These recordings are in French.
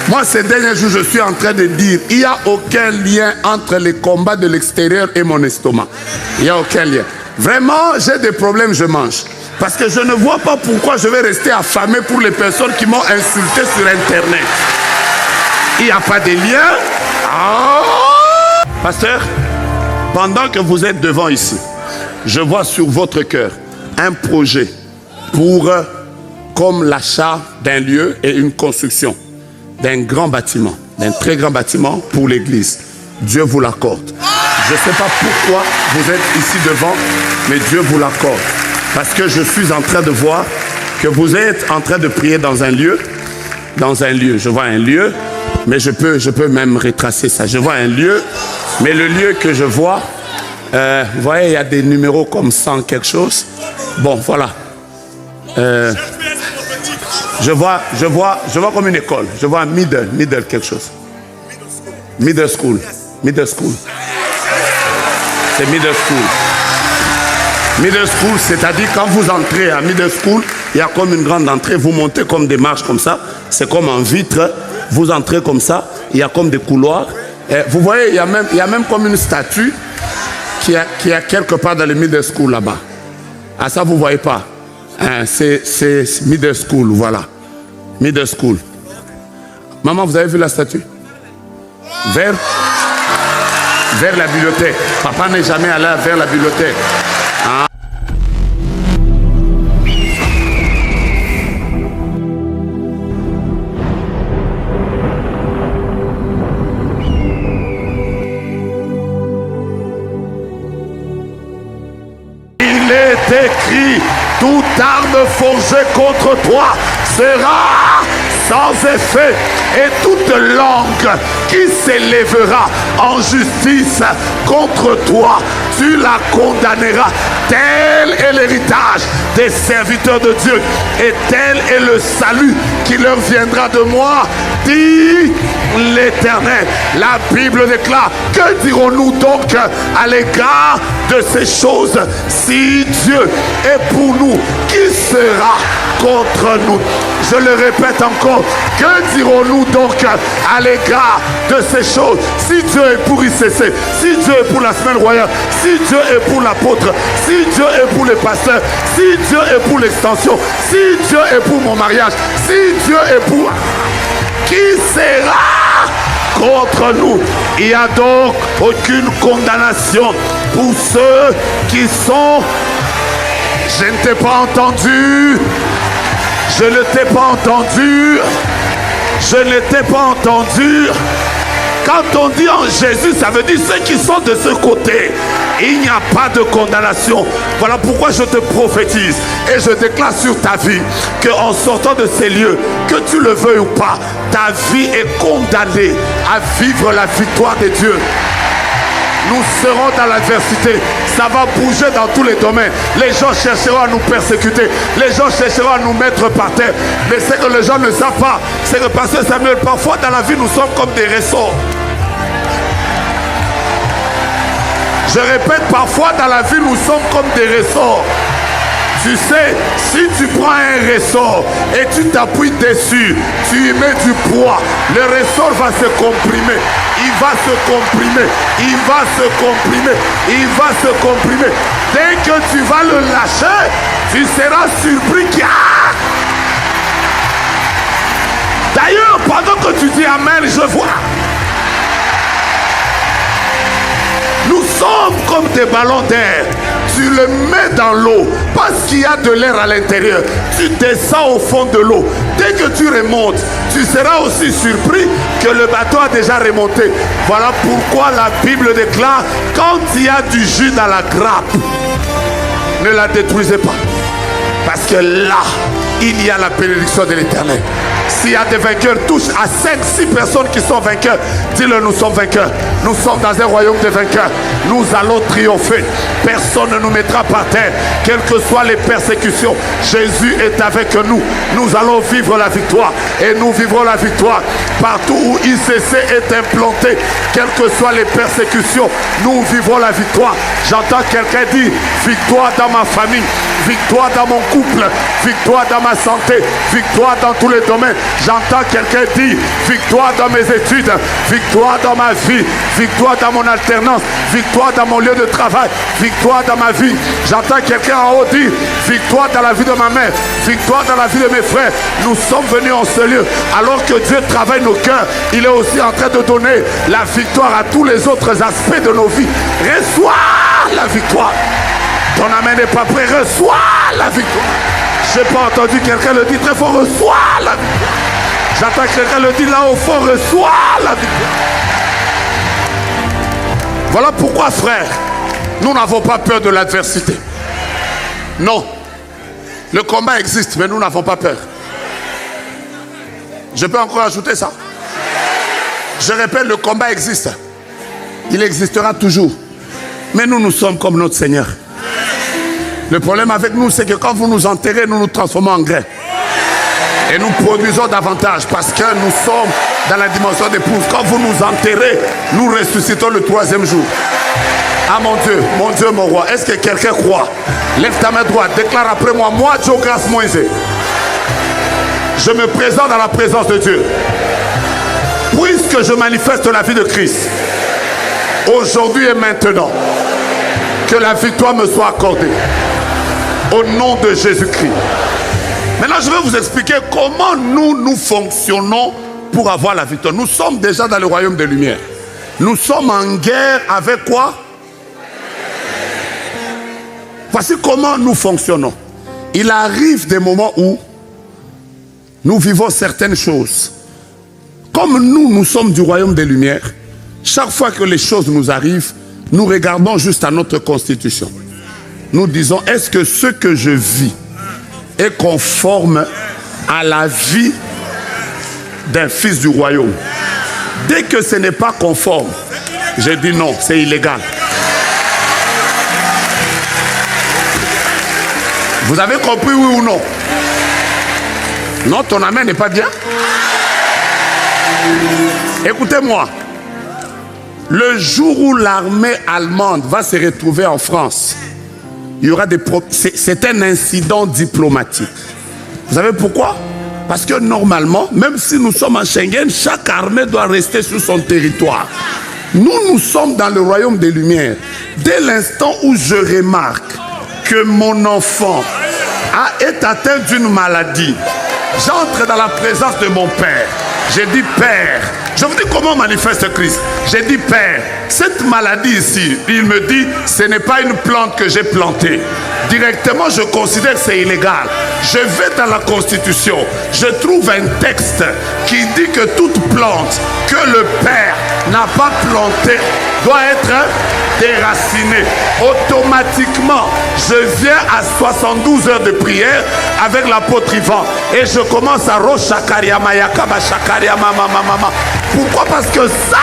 Moi, ces derniers jours, je suis en train de dire, il n'y a aucun lien entre les combats de l'extérieur et mon estomac. Il n'y a aucun lien. Vraiment, j'ai des problèmes, je mange. Parce que je ne vois pas pourquoi je vais rester affamé pour les personnes qui m'ont insulté sur Internet. Il n'y a pas de lien. Oh! Pasteur, pendant que vous êtes devant ici, je vois sur votre cœur un projet pour comme l'achat d'un lieu et une construction d'un grand bâtiment, d'un très grand bâtiment pour l'église. Dieu vous l'accorde. Je ne sais pas pourquoi vous êtes ici devant, mais Dieu vous l'accorde. Parce que je suis en train de voir que vous êtes en train de prier dans un lieu. Dans un lieu, je vois un lieu, mais je peux même retracer ça. Je vois un lieu, mais le lieu que je vois, vous voyez, il y a des numéros comme 100 quelque chose. Bon, voilà. Je vois comme une école. Je vois middle quelque chose. Middle school. C'est middle school. Middle school, c'est-à-dire quand vous entrez à middle school, il y a comme une grande entrée, vous montez comme des marches comme ça, c'est comme en vitre, vous entrez comme ça, il y a comme des couloirs. Et vous voyez, il y a même comme une statue qui a quelque part dans le middle school là-bas. Ah, ça vous ne voyez pas. C'est middle school, voilà. Middle school. Maman, vous avez vu la statue? Vers la bibliothèque. Papa n'est jamais allé vers la bibliothèque. Ah. Il est écrit, toute arme forgée contre toi sera sans effet, et toute langue qui s'élèvera en justice contre toi, tu la condamneras. Tel est l'héritage des serviteurs de Dieu, et tel est le salut qui leur viendra de moi, dit l'Éternel. La Bible déclare, que dirons-nous donc à l'égard de ces choses? Si Dieu est pour nous, qui sera contre nous? Je le répète encore, que dirons-nous donc à l'égard de ces choses? Si Dieu est pour ICC, si Dieu est pour la semaine royale, si Dieu est pour l'apôtre, si Dieu est pour les pasteurs, si Dieu est pour l'extension, si Dieu est pour mon mariage, si Dieu est pour... Qui sera contre nous? Il n'y a donc aucune condamnation pour ceux qui sont... Je ne t'ai pas entendu. Je ne t'ai pas entendu. Je ne t'ai pas entendu. Quand on dit en Jésus, ça veut dire ceux qui sont de ce côté. Il n'y a pas de condamnation. Voilà pourquoi je te prophétise et je déclare sur ta vie qu'en sortant de ces lieux, que tu le veuilles ou pas, ta vie est condamnée à vivre la victoire de Dieu. Nous serons dans l'adversité. Ça va bouger dans tous les domaines. Les gens chercheront à nous persécuter. Les gens chercheront à nous mettre par terre. Mais ce que les gens ne savent pas, c'est que Pasteur Samuel, parfois dans la vie, nous sommes comme des ressorts. Je répète, parfois dans la vie, nous sommes comme des ressorts. Tu sais, si tu prends un ressort et tu t'appuies dessus, tu y mets du poids, le ressort va se comprimer. Il va se comprimer. Il va se comprimer. Il va se comprimer. Dès que tu vas le lâcher, tu seras surpris qu'il y a... D'ailleurs, pendant que tu dis Amen, je vois. Nous sommes comme des ballons d'air. Tu le mets dans l'eau parce qu'il y a de l'air à l'intérieur. Tu descends au fond de l'eau. Dès que tu remontes, tu seras aussi surpris que le bateau a déjà remonté. Voilà pourquoi la Bible déclare, quand il y a du jus dans la grappe, ne la détruisez pas. Parce que là, il y a la bénédiction de l'Éternel. S'il y a des vainqueurs, touche à 5-6 personnes qui sont vainqueurs. Dis-le, nous sommes vainqueurs. Nous sommes dans un royaume de vainqueurs. Nous allons triompher. Personne ne nous mettra par terre. Quelles que soient les persécutions, Jésus est avec nous. Nous allons vivre la victoire. Et nous vivrons la victoire partout où ICC est implanté. Quelles que soient les persécutions, nous vivrons la victoire. J'entends quelqu'un dire, victoire dans ma famille, victoire dans mon couple, victoire dans ma santé, victoire dans tous les domaines. J'entends quelqu'un dire, victoire dans mes études, victoire dans ma vie, victoire dans mon alternance, victoire dans mon lieu de travail, victoire dans ma vie. J'entends quelqu'un en haut dire, victoire dans la vie de ma mère, victoire dans la vie de mes frères. Nous sommes venus en ce lieu, alors que Dieu travaille nos cœurs, il est aussi en train de donner la victoire à tous les autres aspects de nos vies. Reçois la victoire. Ton amen n'est pas prêt, reçois la victoire. Je n'ai pas entendu quelqu'un le dire très fort, reçois la victoire. J'entends quelqu'un le dire là au fond, reçois la victoire. Voilà pourquoi, frère, nous n'avons pas peur de l'adversité. Non. Le combat existe, mais nous n'avons pas peur. Je peux encore ajouter ça? Je répète, le combat existe. Il existera toujours. Mais nous, nous sommes comme notre Seigneur. Le problème avec nous, c'est que quand vous nous enterrez, nous nous transformons en grains. Et nous produisons davantage parce que nous sommes dans la dimension d'épouse. Quand vous nous enterrez, nous ressuscitons le 3e jour. Ah mon Dieu, mon roi. Est-ce que quelqu'un croit? Lève ta main droite, déclare après moi, moi, Joe Grace Moïse. Je me présente dans la présence de Dieu. Puisque je manifeste la vie de Christ, aujourd'hui et maintenant, que la victoire me soit accordée. Au nom de Jésus-Christ. Maintenant, je vais vous expliquer comment nous fonctionnons pour avoir la victoire. Nous sommes déjà dans le royaume des lumières. Nous sommes en guerre avec quoi? Voici comment nous fonctionnons. Il arrive des moments où nous vivons certaines choses. Comme nous sommes du royaume des lumières, chaque fois que les choses nous arrivent, nous regardons juste à notre constitution. Nous disons, est-ce que ce que je vis est conforme à la vie d'un fils du royaume? Dès que ce n'est pas conforme, je dis non, c'est illégal. Vous avez compris, oui ou non? Non, ton amen n'est pas bien. Écoutez-moi. Le jour où l'armée allemande va se retrouver en France, il y aura des problèmes. C'est un incident diplomatique. Vous savez pourquoi? Parce que normalement, même si nous sommes en Schengen, chaque armée doit rester sur son territoire. Nous sommes dans le royaume des lumières. Dès l'instant où je remarque que mon enfant est atteint d'une maladie, j'entre dans la présence de mon Père. J'ai dit, Père, je vous dis comment manifeste Christ. J'ai dit, Père, cette maladie ici, il me dit, ce n'est pas une plante que j'ai plantée. Directement, je considère que c'est illégal. Je vais dans la Constitution. Je trouve un texte qui dit que toute plante que le Père n'a pas plantée doit être déracinée. Automatiquement, je viens à 72 heures de prière avec l'apôtre Ivan et je commence à Roshakaryama Yakaba Shakaryama Mama. Pourquoi? Parce que ça...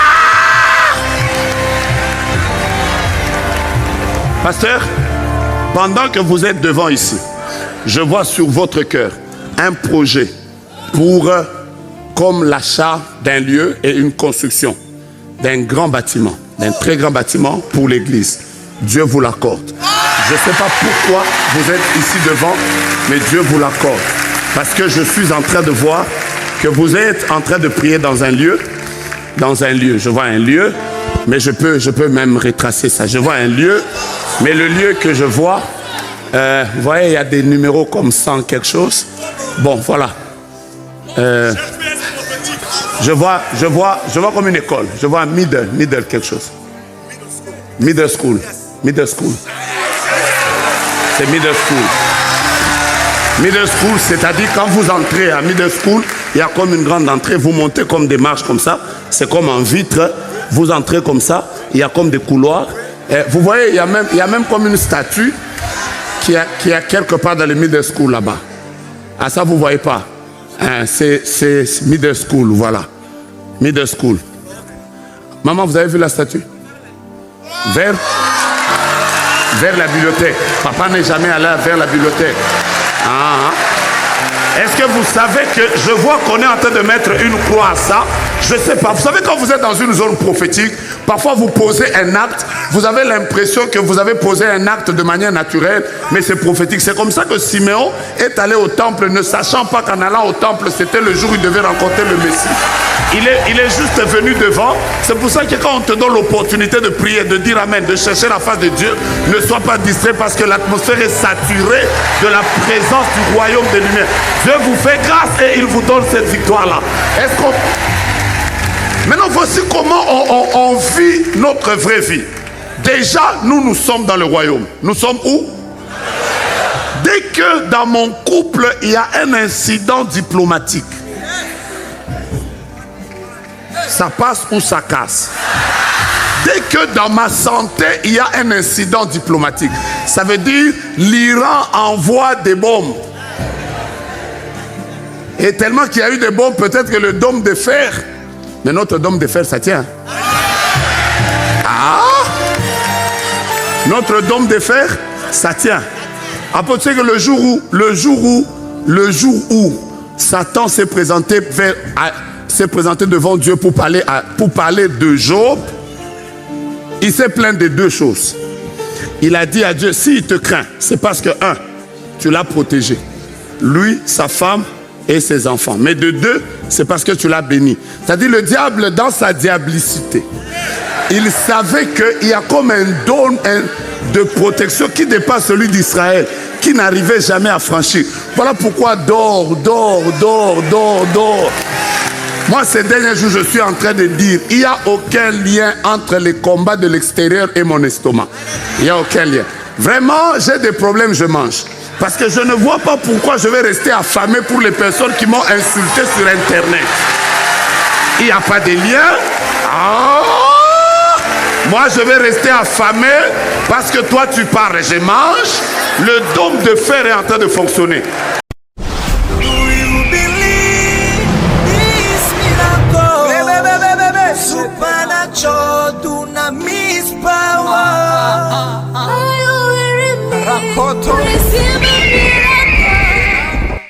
Pasteur, pendant que vous êtes devant ici, je vois sur votre cœur un projet pour comme l'achat d'un lieu et une construction d'un grand bâtiment, d'un très grand bâtiment pour l'église. Dieu vous l'accorde. Je ne sais pas pourquoi vous êtes ici devant, mais Dieu vous l'accorde. Parce que je suis en train de voir que vous êtes en train de prier dans un lieu. Dans un lieu, je vois un lieu, mais je peux même retracer ça. Je vois un lieu, mais le lieu que je vois, vous voyez, il y a des numéros comme 100 quelque chose. Bon, voilà. Je vois comme une école. Je vois middle quelque chose. Middle school. C'est middle school. Middle school, c'est-à-dire quand vous entrez à middle school, il y a comme une grande entrée, vous montez comme des marches comme ça, c'est comme en vitre, vous entrez comme ça, il y a comme des couloirs. Et vous voyez, il y a même comme une statue qui a quelque part dans le middle school là-bas. Ah, ça vous ne voyez pas. Hein, c'est middle school, voilà. Middle school. Maman, vous avez vu la statue? Vers la bibliothèque. Papa n'est jamais allé vers la bibliothèque. Est-ce que vous savez que je vois qu'on est en train de mettre une croix à ça? Je ne sais pas. Vous savez, quand vous êtes dans une zone prophétique, parfois vous posez un acte, vous avez l'impression que vous avez posé un acte de manière naturelle, mais c'est prophétique. C'est comme ça que Siméon est allé au temple, ne sachant pas qu'en allant au temple, c'était le jour où il devait rencontrer le Messie. Il est juste venu devant. C'est pour ça que quand on te donne l'opportunité de prier, de dire Amen, de chercher la face de Dieu, ne sois pas distrait parce que l'atmosphère est saturée de la présence du royaume des lumières. Dieu vous fait grâce et il vous donne cette victoire-là. Est-ce qu'on... Maintenant, voici comment on vit notre vraie vie. Déjà, nous sommes dans le royaume. Nous sommes où? Dès que dans mon couple, il y a un incident diplomatique, ça passe ou ça casse. Dès que dans ma santé, il y a un incident diplomatique, ça veut dire l'Iran envoie des bombes. Et tellement qu'il y a eu des bombes, peut-être que le dôme de fer, mais notre dôme de fer, ça tient. Ah! Notre dôme de fer, ça tient. Après, tu sais que le jour où Satan s'est présenté devant Dieu pour parler de Job, il s'est plaint de deux choses. Il a dit à Dieu, s'il te craint, c'est parce que, un, tu l'as protégé. Lui, sa femme et ses enfants. Mais de deux, c'est parce que tu l'as béni. C'est-à-dire le diable, dans sa diablicité, il savait qu'il y a comme un don de protection qui dépasse celui d'Israël, qui n'arrivait jamais à franchir. Voilà pourquoi dors. Moi, ces derniers jours, je suis en train de dire, il n'y a aucun lien entre les combats de l'extérieur et mon estomac. Il n'y a aucun lien. Vraiment, j'ai des problèmes, je mange. Parce que je ne vois pas pourquoi je vais rester affamé pour les personnes qui m'ont insulté sur Internet. Il n'y a pas de lien. Moi, je vais rester affamé parce que toi, tu parles et je mange. Le dôme de fer est en train de fonctionner.